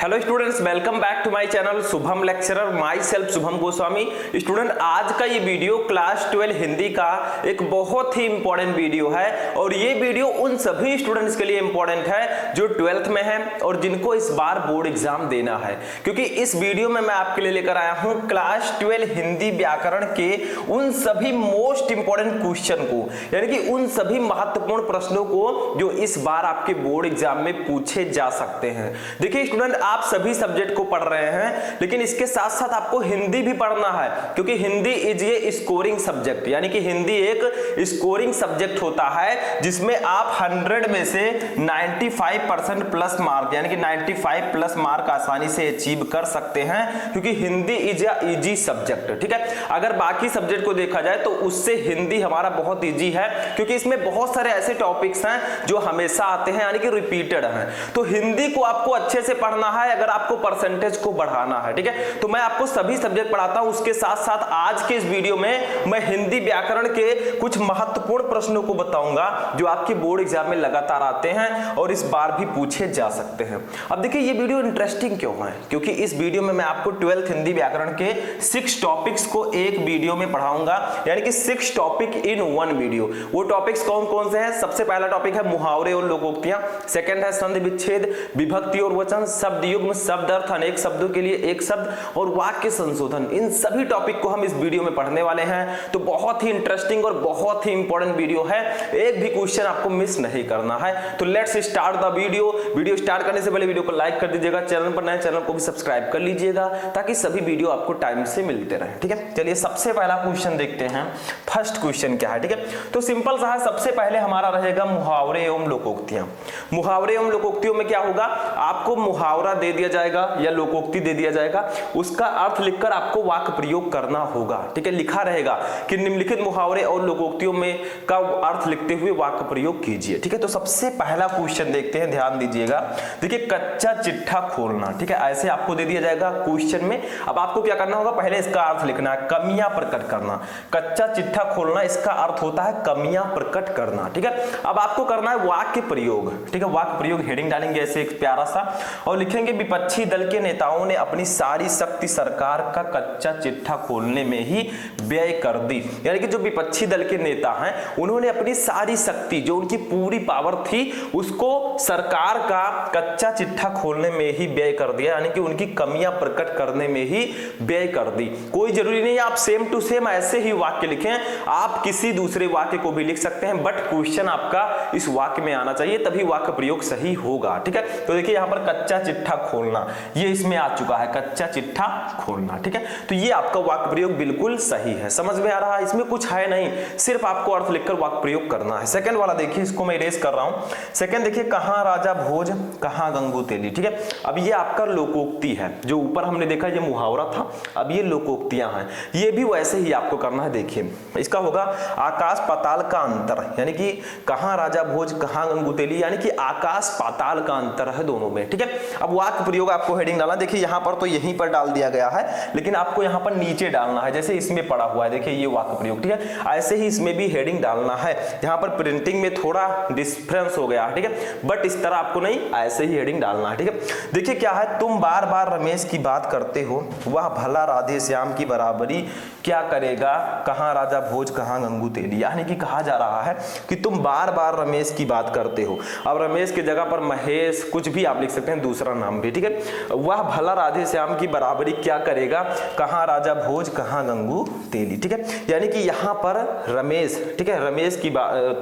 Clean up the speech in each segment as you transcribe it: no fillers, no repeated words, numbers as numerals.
Hello students, welcome back to my channel Shubham lecturer, myself Shubham Goswami. Student, आज का ये video class 12 Hindi का एक बहुत ही इंपॉर्टेंट वीडियो है और ये वीडियो उन सभी स्टूडेंट्स के लिए इंपॉर्टेंट है जो 12th में है और जिनको इस बार बोर्ड एग्जाम देना है, क्योंकि इस वीडियो में मैं आपके लिए लेकर आया हूं क्लास 12 हिंदी व्याकरण के उन सभी मोस्ट इंपॉर्टेंट क्वेश्चन को, यानी कि उन सभी महत्वपूर्ण प्रश्नों को जो इस बार आपके बोर्ड एग्जाम में पूछे जा सकते हैं। देखिए स्टूडेंट, आप सभी सब्जेक्ट को पढ़ रहे हैं, लेकिन इसके साथ साथ आपको हिंदी भी पढ़ना है, क्योंकि हिंदी इज ये स्कोरिंग सब्जेक्ट, यानी कि हिंदी एक स्कोरिंग सब्जेक्ट होता है जिसमें आप 100 में से 95% प्लस मार्क, यानी कि 95 प्लस मार्क आसानी से अचीव कर सकते हैं, क्योंकि Hindi is a easy subject. ठीक है, अगर बाकी सब्जेक्ट को देखा जाए तो उससे हिंदी हमारा बहुत इजी है, क्योंकि इसमें बहुत सारे ऐसे टॉपिक्स हैं जो हमेशा आते हैं, यानी कि रिपीटेड हैं। तो हिंदी को आपको अच्छे से पढ़ना है अगर आपको परसेंटेज को बढ़ाना है। ठीक है, तो मैं आपको सभी सब्जेक्ट पढ़ाता हूं, उसके साथ साथ आज के इस वीडियो में मैं हिंदी व्याकरण के कुछ महत्वपूर्ण प्रश्नों को बताऊंगा जो आपके बोर्ड एग्जाम में लगातार आते हैं और इस बार भी पूछे जा सकते हैं। अब देखिए ये वीडियो इंटरेस्टिंग क्यों है, क्योंकि इस वीडियो में मैं आपको 12th हिंदी व्याकरण के 6 टॉपिक्स को एक वीडियो में पढ़ाऊंगा, यानी कि 6 टॉपिक इन 1 वीडियो। वो टॉपिक्स कौन कौन से हैं? सबसे पहला टॉपिक है मुहावरे और लोकोक्तियां, सेकंड है संधि विच्छेद, विभक्ति और वचन, शब्द युग्म, शब्द अर्थ, अनेक शब्दों के लिए एक शब्द और वाक्य संशोधन। इन सभी टॉपिक को हम इस वीडियो में पढ़ने वाले हैं। तो बहुत ही इंटरेस्टिंग और बहुत ही इंपॉर्टेंट वीडियो है, एक भी क्वेश्चन आपको मिस नहीं करना है। तो let's start the video. Video start करने से पहले वीडियो को लाइक कर दीजिएगा, चैनल पर नए चैनल को भी सब्सक्राइब कर लीजिएगा ताकि सभी वीडियो आपको टाइम से मिलते रहे। ठीक है, चलिए सबसे पहला क्वेश्चन देखते हैं। फर्स्ट क्वेश्चन क्या है? ठीक है, तो सिंपल सा है, सबसे पहले हमारा रहेगा मुहावरे एवं लोकोक्तियां। मुहावरे एवं लोकोक्तियों में क्या होगा, आपको मुहावरा दे दिया जाएगा या लोकोक्ति दे दिया जाएगा, उसका अर्थ लिखकर आपको वाक्य प्रयोग करना होगा। ठीक है, लिखा रहेगा कि निम्नलिखित मुहावरे और लोकोक्तियों में का अर्थ लिखते हुए वाक्य प्रयोग कीजिए। ठीक है, तो सबसे पहला क्वेश्चन देखते हैं, ध्यान दीजिएगा। देखिए, कच्चा चिट्ठा खोलना। ठीक है, ऐसे आपको दे दिया जाएगा क्वेश्चन में। अब आपको क्या करना होगा, पहले इसका अर्थ लिखना है, कमियां प्रकट करना। कच्चा चिट्ठा खोलना, इसका अर्थ होता है कमियां प्रकट करना। ठीक है, अब आपको करना है वाक्य प्रयोग। ठीक है, वाक्य प्रयोग हेडिंग डालेंगे ऐसे एक प्यारा सा और लिखेंगे विपक्षी दल के नेताओं ने अपनी सारी शक्ति सरकार का कच्चा चिट्ठा खोलने में ही व्यय कर दी। यानी कि जो विपक्षी दल के नेता हैं उन्होंने अपनी सारी शक्ति, जो उनकी पूरी पावर थी, उसको सरकार का कच्चा चिट्ठा खोलने में ही व्यय कर दिया, यानी कि उनकी कमियां प्रकट करने में ही व्यय कर दी। कोई जरूरी नहीं आप सेम टू सेम ऐसे ही वाक्य लिखें, आप किसी दूसरे वाक्य को भी लिख सकते हैं, बट क्वेश्चन आपका इस वाक्य में आना चाहिए, तभी वाक्य प्रयोग सही होगा। ठीक है, तो देखिए यहां पर कच्चा चिट्ठा खोलना, ये इसमें आ चुका है, कच्चा चिट्ठा खोलना। ठीक है, तो ये आपका वाक्य प्रयोग बिल्कुल सही है, समझ में आ रहा है, इसमें कुछ है नहीं, सिर्फ आपको अर्थ लिखकर वाक्य प्रयोग करना है। सेकंड वाला देखिए, इसको मैं इरेज कर रहा हूं। सेकंड देखिए, कहां राजा भोज कहां गंगू तेली। ठीक है, अब ये आपका लोकोक्ति है, जो ऊपर हमने देखा ये मुहावरा था, अब ये लोकोक्तियां हैं, ये भी वैसे ही आपको करना है। देखिए इसका होगा आकाश पाताल का अंतर, यानी कि कहां राजा भोज कहां गंगू तेली, यानी कि आकाश पाताल का अंतर है दोनों में। ठीक है, अब वाक्य प्रयोग आपको हेडिंग डालना, देखिए यहां पर तो यहीं पर डाल दिया गया है, लेकिन आपको यहां पर नीचे डालना है, जैसे इसमें पड़ा हुआ है, देखिए ये वाक्य प्रयोग। ठीक है, ऐसे ही इसमें भी हेडिंग डालना है। यहां पर प्रिंटिंग में थोड़ा डिफरेंस हो गया है, ठीक है, बट इस तरह आपको नहीं, ऐसे ही हेडिंग डालना है। ठीक है, देखिए क्या है, तुम बार बार रमेश की बात करते हो, वह भला राधे श्याम की बराबरी क्या करेगा, कहां राजा भोज कहां गंगू तेली। यानी कि कहा जा रहा है कि तुम बार बार रमेश की बात करते हो, अब रमेश की जगह पर महेश, कुछ भी आप लिख सकते हैं, दूसरा नाम भी। ठीक है, वह भला राधे श्याम की बराबरी क्या करेगा, कहां राजा भोज कहां गंगू तेली। ठीक है, यानी कि यहां पर रमेश, ठीक है, रमेश की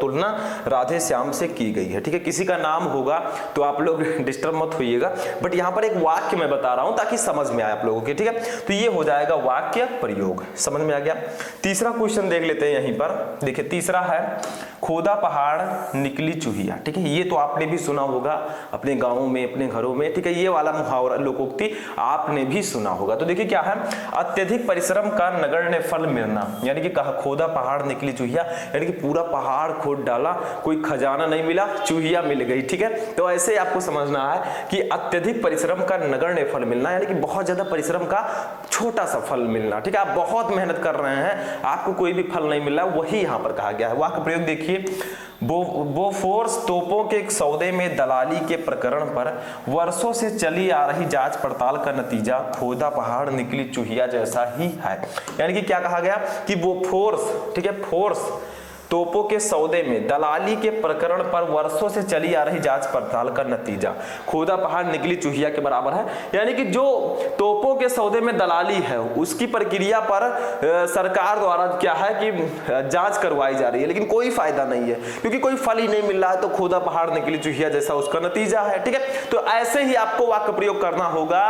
तुलना राधे श्याम से की गई है। ठीक है, किसी का नाम होगा तो आप लोग डिस्टर्ब मत होइएगा, बट यहां पर एक वाक्य मैं बता रहा हूं ताकि समझ में आए आप लोगों के। ठीक है, तो ये हो जाएगा वाक्य प्रयोग, समझ में आ गया। तीसरा क्वेश्चन देख लेते हैं यहीं पर। देखिए तीसरा है खोदा पहाड़ निकली चूहिया। ठीक है, ये तो आपने भी सुना होगा अपने गांवों में, अपने घरों में। ठीक है, ये वाला मुहावरा लोकोक्ति आपने भी सुना होगा। तो देखिए क्या है, अत्यधिक परिश्रम का नगण्य फल मिलना, यानी कि खोदा पहाड़ निकली चूहिया, यानी कि पूरा पहाड़ खोद डाला, कोई खजाना नहीं मिला, चूहिया मिल गई। ठीक है, तो ऐसे आपको समझना है कि अत्यधिक परिश्रम का नगण्य फल मिलना, यानी कि बहुत ज्यादा परिश्रम का छोटा सा फल मिलना। ठीक है, आप बहुत मेहनत कर रहे हैं, आपको कोई भी फल नहीं मिल रहा, वही यहां पर कहा गया है। वाक्य प्रयोग देखिए, बोफोर्स तोपों के एक सौदे में दलाली के प्रकरण पर वर्षों से चली आ रही जांच पड़ताल का नतीजा खोदा पहाड़ निकली चूहिया जैसा ही है। यानी कि क्या कहा गया कि बोफोर्स, ठीक है, फोर्स तोपों के सौदे में दलाली के प्रकरण पर वर्षों से चली आ रही जांच पड़ताल का नतीजा खोदा पहाड़ निकली चूहिया के बराबर है। यानी कि जो तोपों के सौदे में दलाली है उसकी प्रक्रिया पर सरकार द्वारा क्या है कि जांच करवाई जा रही है, लेकिन कोई फायदा नहीं है क्योंकि कोई फल ही नहीं मिल रहा है, तो खोदा पहाड़ निकली चूहिया जैसा उसका नतीजा है। ठीक है, तो ऐसे ही आपको वाक्य प्रयोग करना होगा।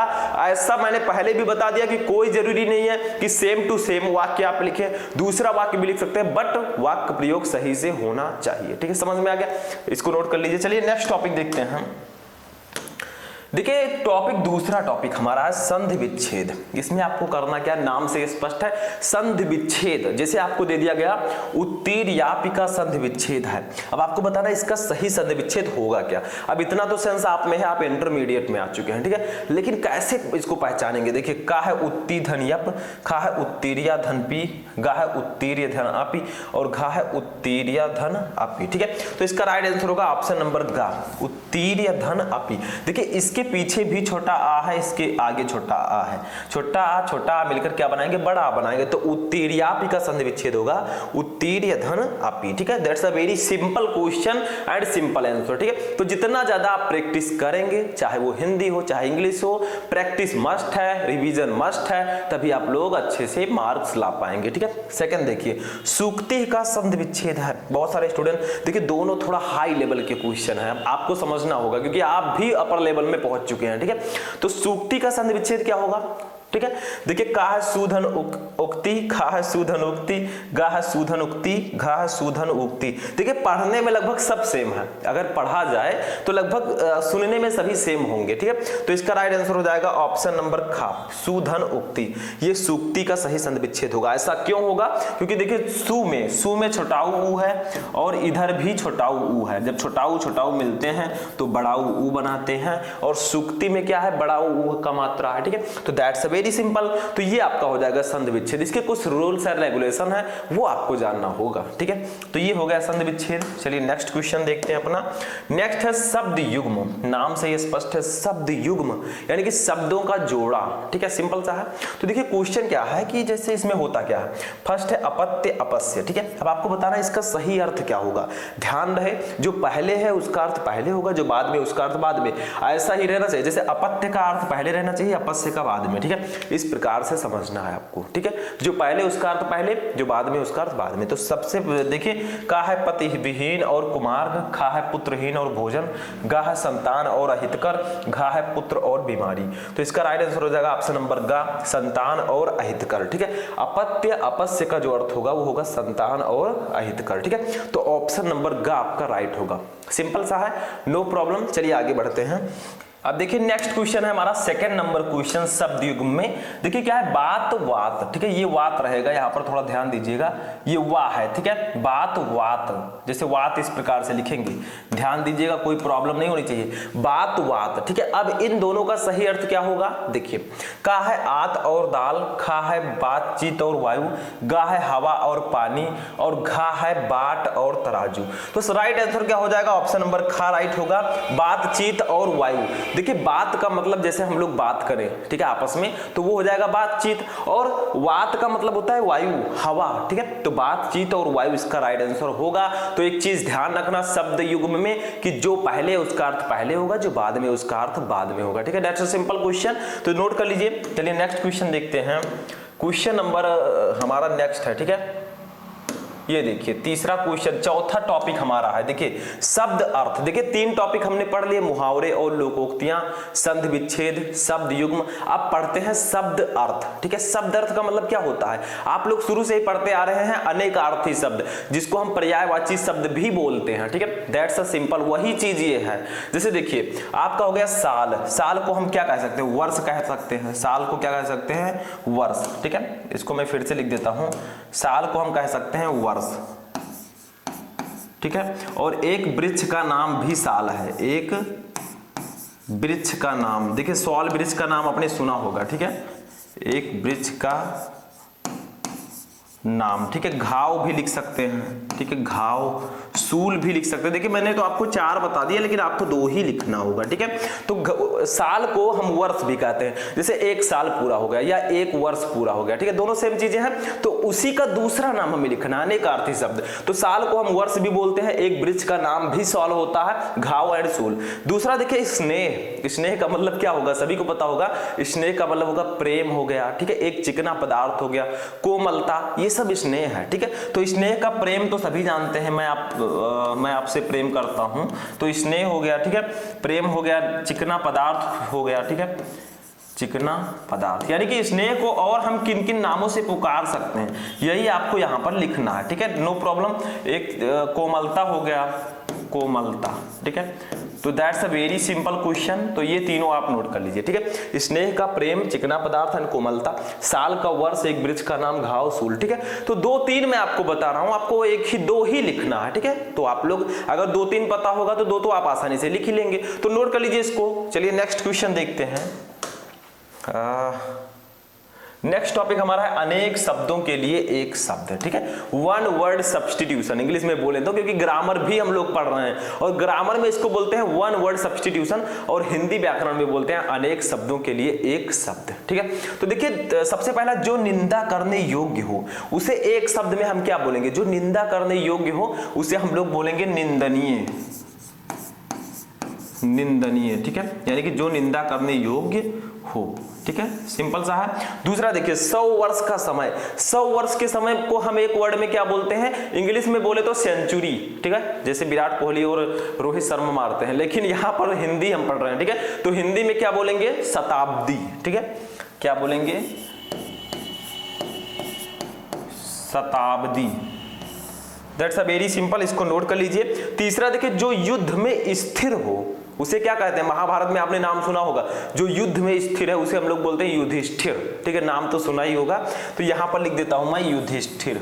ऐसा मैंने पहले भी बता दिया कि कोई जरूरी नहीं है कि सेम टू सेम वाक्य आप लिखें, दूसरा वाक्य भी लिख सकते हैं, बट वाक्य प्रयोग सही से होना चाहिए। ठीक है, समझ में आ गया, इसको नोट कर लीजिए। चलिए नेक्स्ट टॉपिक देखते हैं हम। देखिए टॉपिक, दूसरा टॉपिक हमारा है संधि विच्छेद। इसमें आपको करना क्या, नाम से स्पष्ट है, संधि विच्छेद। जैसे आपको दे दिया गया उत्तीर्यापी का संधि विच्छेद है, अब आपको बताना इसका सही संधि विच्छेद होगा क्या। अब इतना तो सेंस आप में है, आप इंटरमीडिएट में आ चुके हैं, ठीक है, लेकिन कैसे इसको पहचानेंगे। देखिए का है उत्ती धन यप, खा है उत्तीर्या धन पी, गा है उत्तीर्य धन आपी और घा है उत्तीर्या धन आपी। ठीक है, तो इसका राइट आंसर होगा ऑप्शन नंबर गा, उत्तीर्य धन आपी। देखिए इसके पीछे भी छोटा आ है, इसके आगे छोटा आ है, छोटा आ मिलकर क्या बनाएंगे, बड़ा आ बनाएंगे, तो उत्तीर्यापी का संधि विच्छेद होगा उत्तीर्य धन आपी। ठीक है, that's a very simple question and simple answer. ठीक है, तो जितना ज्यादा आप प्रैक्टिस करेंगे, चाहे वो हिंदी हो चाहे इंग्लिश हो, प्रैक्टिस मस्ट है, रिवीजन मस्ट है, तभी आप लोग अच्छे से मार्क्स ला पाएंगे। ठीक है, सेकंड देखिए सूक्ति का संधि विच्छेद है। बहुत सारे स्टूडेंट देखिए दोनों थोड़ा हाई लेवल के क्वेश्चन है, आपको समझना होगा क्योंकि आप भी अपर लेवल में पहुंच चुके हैं। ठीक है, तो सूक्ति का संधि विच्छेद क्या होगा। ठीक है, देखिए का है सूधन उक्ति, खा है सूधन उक्ति, गा है सूधन उक्ति, घा है सूधन उक्ति। देखिए पढ़ने में लगभग सब सेम है, अगर पढ़ा जाए तो लगभग सुनने में सभी सेम होंगे। ठीक है, तो इसका राइट आंसर हो जाएगा ऑप्शन नंबर खा, सूधन उक्ति। ये सूक्ति का सही संधि विच्छेद होगा। ऐसा क्यों होगा, क्योंकि देखिए सु में छोटाऊ ऊ है और इधर भी छोटाऊ ऊ है, जब छोटाऊ मिलते हैं तो बड़ाऊ ऊ बनाते हैं, और सूक्ति में क्या है, बड़ाऊ ऊ का मात्रा है। ठीक है, तो दैट्स वेरी सिंपल। तो ये आपका हो जाएगा संधि विच्छेद। इसके कुछ रूल्स एंड रेगुलेशन है, वो आपको जानना होगा। ठीक है, तो ये हो गया संधि विच्छेद। चलिए नेक्स्ट क्वेश्चन देखते हैं अपना। नेक्स्ट है शब्द युग्म। नाम से ये स्पष्ट है, शब्द युग्म यानी कि शब्दों का जोड़ा। ठीक है, सिंपल सा है। तो देखिए क्वेश्चन क्या है कि जैसे इसमें होता क्या है, फर्स्ट है अपत्य अपस्य। ठीक है, अब आपको बताना इसका सही अर्थ क्या होगा। ध्यान रहे जो पहले है उसका अर्थ पहले होगा, जो बाद में उसका अर्थ बाद में, ऐसा ही रहना चाहिए। जैसे अपत्य का अर्थ पहले रहना चाहिए, अपस्य का बाद में। ठीक है, इस प्रकार से समझना है आपको। ठीक है, जो पहले उसका अर्थ पहले, जो बाद में उसका अर्थ बाद में। तो सबसे देखिए का है पति विहीन और कुमार्ग, खा है पुत्रहीन और भोजन, गा है संतान और अहितकर, घा है पुत्र और बीमारी। तो इसका राइट आंसर हो जाएगा ऑप्शन नंबर गा, संतान और अहितकर। ठीक है, अपत्य अपस्य का जो अर्थ होगा वो होगा संतान और अहितकर। ठीक है, तो ऑप्शन नंबर गा आपका राइट होगा। सिंपल सा है, नो प्रॉब्लम। चलिए आगे बढ़ते हैं। अब देखिए नेक्स्ट क्वेश्चन है हमारा सेकंड नंबर क्वेश्चन शब्द युग्म में। देखिए क्या है, बात वात। ठीक है, ये वात रहेगा, यहाँ पर थोड़ा ध्यान दीजिएगा, ये वा है। ठीक है, बात वात, जैसे वात इस प्रकार से लिखेंगे, ध्यान दीजिएगा, कोई प्रॉब्लम नहीं होनी चाहिए। बात वात। ठीक है, अब इन दोनों का सही अर्थ क्या होगा, देखिए का है आत और दाल, खा है बातचीत और वायु, गा है हवा और पानी, और घा है बाट और तराजू। तो राइट आंसर क्या हो जाएगा, ऑप्शन नंबर खा राइट होगा, बातचीत और वायु। देखिए बात का मतलब जैसे हम लोग बात करें, ठीक है, आपस में, तो वो हो जाएगा बातचीत, और वात का मतलब होता है वायु, हवा। ठीक है, तो बातचीत और वायु इसका राइट आंसर होगा। तो एक चीज ध्यान रखना शब्द युग्म में कि जो पहले उसका अर्थ पहले होगा, जो बाद में उसका अर्थ बाद में होगा। ठीक है, दैट्स अ सिंपल क्वेश्चन, तो नोट कर लीजिए। चलिए नेक्स्ट क्वेश्चन देखते हैं। क्वेश्चन नंबर हमारा नेक्स्ट है। ठीक है, ये देखिए तीसरा क्वेश्चन, चौथा टॉपिक हमारा है। देखिए शब्द अर्थ। देखिए तीन टॉपिक हमने पढ़ लिए, मुहावरे और लोकोक्तियां, संधि विच्छेद, शब्द युग्म। अब पढ़ते हैं शब्द अर्थ। ठीक है, शब्द अर्थ का मतलब क्या होता है, आप लोग शुरू से ही पढ़ते आ रहे हैं, अनेकार्थी शब्द, जिसको हम पर्यायवाची शब्द भी बोलते हैं। ठीक है, दैट्स अ सिंपल, वही चीज ये है। जैसे देखिए आपका हो गया साल, साल को हम क्या कह सकते हैं, वर्ष कह सकते हैं। साल को क्या कह सकते हैं, वर्ष। ठीक है, इसको मैं फिर से लिख देता हूं, साल को हम कह सकते हैं वर्ष। ठीक है, और एक वृक्ष का नाम भी साल है, एक वृक्ष का नाम। देखिए सौल वृक्ष का नाम आपने सुना होगा। ठीक है, एक वृक्ष का नाम, ठीक है। घाव भी लिख सकते हैं, ठीक है, घाव, सूल भी लिख सकते हैं। देखिए मैंने तो आपको 4 बता दिया, लेकिन आपको 2 ही लिखना होगा, ठीक है। तो साल को हम वर्ष भी कहते हैं, जैसे 1 साल पूरा हो गया या 1 वर्ष पूरा हो गया, ठीक है, दोनों सेम चीजें हैं। तो उसी का दूसरा नाम हमें लिखना है, अनेकार्थी शब्द। तो साल को हम वर्ष भी बोलते हैं, एक वृक्ष का नाम भी सॉल्व होता है, घाव एंड सूल। दूसरा देखिए स्नेह, स्नेह का मतलब क्या होगा, सभी को पता होगा। स्नेह का मतलब होगा प्रेम हो गया, ठीक है, एक चिकना पदार्थ हो गया, कोमलता, ये सब स्नेह है, ठीक है। तो स्नेह का प्रेम तो सभी जानते हैं, मैं आपसे प्रेम करता हूं, तो स्नेह हो गया, ठीक है, प्रेम हो गया, चिकना पदार्थ हो गया, ठीक है, चिकना पदार्थ। यानी कि स्नेह को और हम किन किन नामों से पुकार सकते हैं, यही आपको यहां पर लिखना है, ठीक है, नो प्रॉब्लम। एक कोमलता हो गया, कोमलता, ठीक है। तो that's a very simple question. तो ये तीनों आप नोट कर लीजिए, ठीक है। स्नेह का प्रेम, चिकना पदार्थ एंड कोमलता, साल का वर्ष, एक वृक्ष का नाम, घाव, सूल, ठीक है। तो 2-3 मैं आपको बता रहा हूं, आपको 2 ही लिखना है, ठीक है। तो आप लोग अगर 2-3 पता होगा तो 2 तो आप आसानी से लिख ही लेंगे। तो नोट कर लीजिए इसको। चलिए नेक्स्ट क्वेश्चन देखते हैं। नेक्स्ट टॉपिक हमारा है अनेक शब्दों के लिए एक शब्द, ठीक है, 1 वर्ड सब्स्टिट्यूशन। इंग्लिश में बोले तो, क्योंकि ग्रामर भी हम लोग पढ़ रहे हैं और ग्रामर में इसको बोलते हैं 1 वर्ड सब्स्टिट्यूशन, और हिंदी व्याकरण में बोलते हैं अनेक शब्दों के लिए एक शब्द, ठीक है। तो देखिए सबसे पहला, जो निंदा करने योग्य हो उसे एक शब्द में हम क्या बोलेंगे, जो निंदा करने योग्य हो उसे हम लोग बोलेंगे निंदनीय, निंदनीय, ठीक है, यानी कि जो निंदा करने योग्य हो, ठीक है, सिंपल सा है। दूसरा देखिए 100 वर्ष का समय, 100 वर्ष के समय को हम एक वर्ड में क्या बोलते हैं, इंग्लिश में बोले तो सेंचुरी, ठीक है, जैसे विराट कोहली और रोहित शर्मा मारते हैं, लेकिन यहां पर हिंदी हम पढ़ रहे हैं, ठीक है। तो हिंदी में क्या बोलेंगे, शताब्दी, ठीक है, क्या बोलेंगे, शताब्दी। दैट्स अ वेरी सिंपल, इसको नोट कर लीजिए। तीसरा देखिए, जो युद्ध में स्थिर हो उसे क्या कहते हैं, महाभारत में आपने नाम सुना होगा, जो युद्ध में स्थिर है उसे हम लोग बोलते हैं युधिष्ठिर, ठीक है, नाम तो सुना ही होगा। तो यहां पर लिख देता हूं मैं युधिष्ठिर,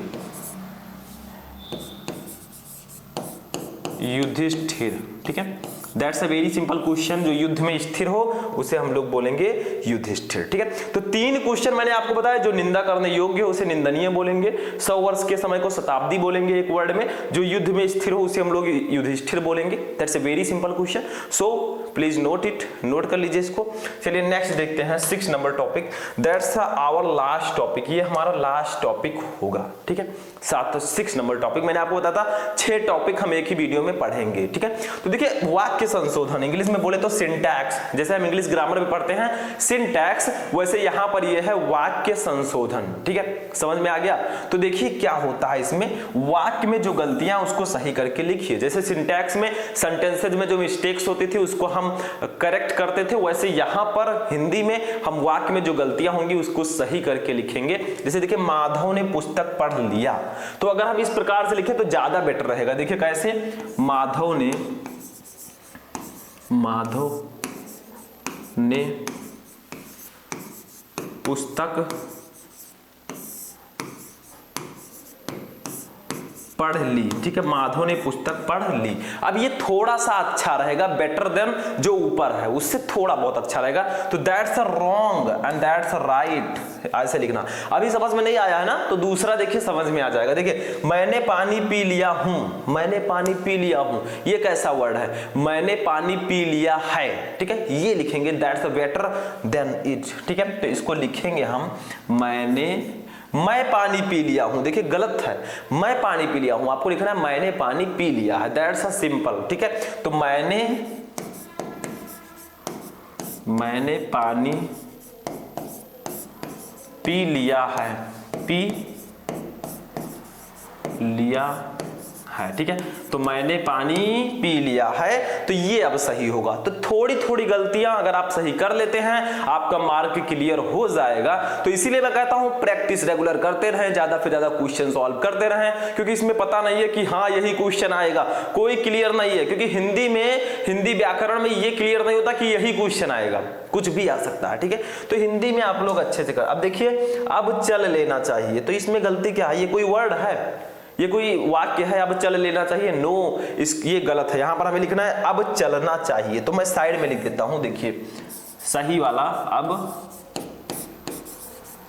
युधिष्ठिर, ठीक है। That's a very simple question, जो युद्ध में स्थिर हो उसे हम लोग बोलेंगे युधिष्ठिर, ठीक है। तो 3 क्वेश्चन मैंने आपको बताया, जो निंदा करने योग्य हो उसे निंदनीय बोलेंगे, 100 वर्ष के समय को शताब्दी बोलेंगे एक वर्ड में, जो युद्ध में स्थिर हो उसे हम लोग युधिष्ठिर बोलेंगे। That's a very simple question, so please note it, note कर लीजिए इसको। चलिए नेक्स्ट देखते हैं 6 number topic. That's our last topic, ये हमारा लास्ट टॉपिक होगा, ठीक है। 6 नंबर टॉपिक मैंने आपको बताया था, 6 टॉपिक हम एक ही वीडियो में पढ़ेंगे, ठीक है। तो देखिए वाक्य संशोधन, इंग्लिश में बोले तो सिंटैक्स, जैसे हम इंग्लिश ग्रामर में पढ़ते हैं सिंटैक्स, वैसे यहां पर ये है वाक्य संशोधन, ठीक है, समझ में आ गया। तो देखिए क्या होता है इसमें, वाक्य में जो गलतियां उसको सही करके लिखिए। जैसे सिंटैक्स में सेंटेंसेज में जो मिस्टेक्स होती थी उसको हम करेक्ट करते थे, वैसे यहां पर हिंदी में हम वाक्य में जो गलतियां होंगी उसको सही करके लिखेंगे। जैसे देखिए माधव ने पुस्तक पढ़ लिया, तो अगर हम इस प्रकार से लिखें तो ज्यादा बेटर रहेगा। देखिए कैसे, माधव ने पुस्तक पढ़ ली, ठीक है, माधव ने पुस्तक पढ़ ली। अब ये थोड़ा सा अच्छा रहेगा, बेटर देन जो ऊपर है उससे थोड़ा बहुत अच्छा रहेगा। तो that's a wrong and that's a right, ऐसे लिखना। अभी समझ में नहीं आया है ना, तो दूसरा देखिए समझ में आ जाएगा। देखिए मैंने पानी पी लिया हूं, मैंने पानी पी लिया हूं, ये कैसा वर्ड है, मैंने पानी पी लिया है, ठीक है, ये लिखेंगे that's a better than it, ठीक है। तो इसको लिखेंगे हम, मैं पानी पी लिया हूं, देखिए गलत है, मैं पानी पी लिया हूं, आपको लिखना है मैंने पानी पी लिया है, दैट्स अ सिंपल, ठीक है। तो मैंने पानी पी लिया है, पी लिया है, ठीक है। तो मैंने पानी पी लिया है, तो ये अब सही होगा। तो थोड़ी थोड़ी गलतियां अगर आप सही कर लेते हैं आपका मार्क क्लियर हो जाएगा। तो इसीलिए मैं कहता हूं प्रैक्टिस रेगुलर करते रहें, ज्यादा से ज्यादा क्वेश्चन सॉल्व करते रहें, क्योंकि इसमें पता नहीं है कि हाँ यही क्वेश्चन आएगा, कोई क्लियर नहीं है, क्योंकि हिंदी व्याकरण में ये क्लियर नहीं होता कि यही क्वेश्चन आएगा, कुछ भी आ सकता है, ठीक है। तो हिंदी में आप लोग अच्छे से कर। अब देखिए, अब चल लेना चाहिए, तो इसमें गलती क्या है, ये कोई वर्ड है, ये कोई वाक्य है, अब चल लेना चाहिए, नो, ये गलत है। यहां पर हमें लिखना है अब चलना चाहिए, तो मैं साइड में लिख देता हूं, देखिए सही वाला, अब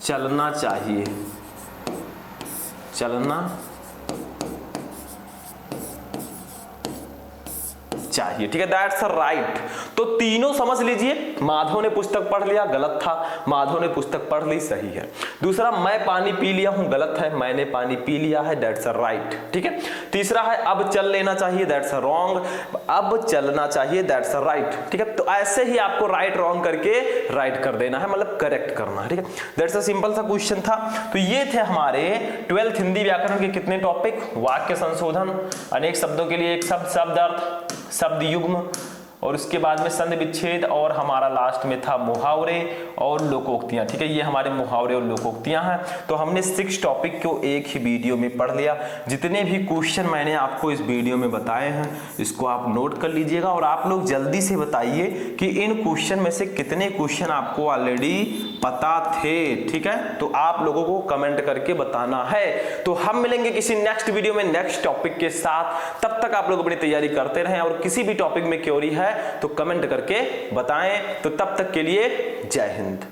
चलना चाहिए, चलना चाहिए। ठीक है, दैट्स राइट। तो तीनों समझ लीजिए। माधव ने पुस्तक पढ़ लिया, गलत था। माधव ने पुस्तक पढ़ ली, सही है। दूसरा, मैं पानी पी लिया हूं, गलत है। मैंने पानी पी लिया है, दैट्स राइट। ठीक है। तीसरा है अब चल लेना चाहिए, दैट्स रॉन्ग। अब चलना चाहिए, दैट्स राइट। ठीक है, तो ऐसे ही आपको राइट रॉन्ग करके राइट कर देना है, मतलब करेक्ट करना है। ठीक है, दैट्स अ सिंपल सा क्वेश्चन था। तो ये थे हमारे 12th हिंदी व्याकरण के कितने टॉपिक, वाक्य संशोधन, अनेक शब्दों के लिए एक शब्द, शब्द अर्थ, शब्द युग्म, और उसके बाद में संधि विच्छेद, और हमारा लास्ट में था मुहावरे और लोकोक्तियां। ठीक है, ये हमारे मुहावरे और लोकोक्तियां हैं। तो हमने 6 टॉपिक को एक ही वीडियो में पढ़ लिया। जितने भी क्वेश्चन मैंने आपको इस वीडियो में बताए हैं, इसको आप नोट कर लीजिएगा, और आप लोग जल्दी से बताइए कि इन क्वेश्चन में से कितने क्वेश्चन आपको ऑलरेडी पता थे। ठीक है, तो आप लोगों को कमेंट करके बताना है। तो हम मिलेंगे किसी नेक्स्ट वीडियो में नेक्स्ट टॉपिक के साथ। तब तक आप लोग अपनी तैयारी करते रहें, और किसी भी टॉपिक में क्वेरी है तो कमेंट करके बताएं। तो तब तक के लिए जय हिंद।